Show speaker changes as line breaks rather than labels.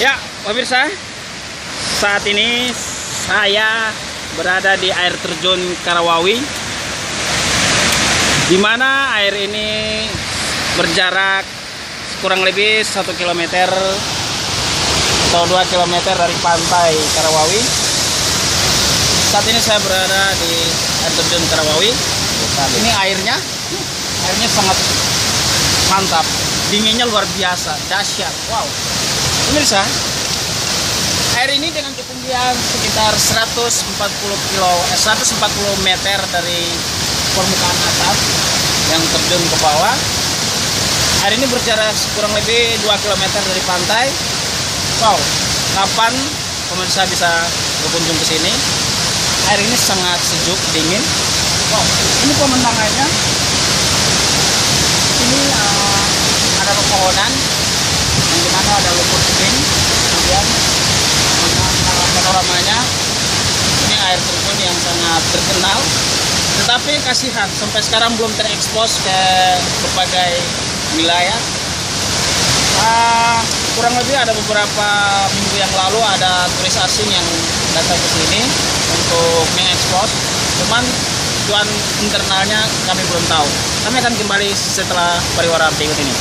Ya, pemirsa, saat ini saya berada di air terjun Karawawi, di mana air ini berjarak kurang lebih 1 km atau 2 km dari pantai Karawawi. Saat ini saya berada di air terjun Karawawi. Ini airnya sangat mantap, dinginnya luar biasa, dahsyat. Wow, pemirsa, air ini dengan ketinggian sekitar 140 meter dari permukaan atas yang terjun ke bawah. Air ini berjarak kurang lebih 2 km dari pantai. Wow, kapan pemirsa bisa berkunjung ke sini? Air ini sangat sejuk, dingin. Wow, ini pemandangannya. Ini ada pepohonan yang dimana ada lumpur kering, kemudian panoramanya ini air terjun yang sangat terkenal, tetapi kasihan sampai sekarang belum terekspos ke berbagai wilayah. Kurang lebih ada beberapa minggu yang lalu ada turis asing yang datang ke sini untuk mengekspos, cuman tujuan internalnya kami belum tahu. Kami akan kembali setelah pariwara berikut ini.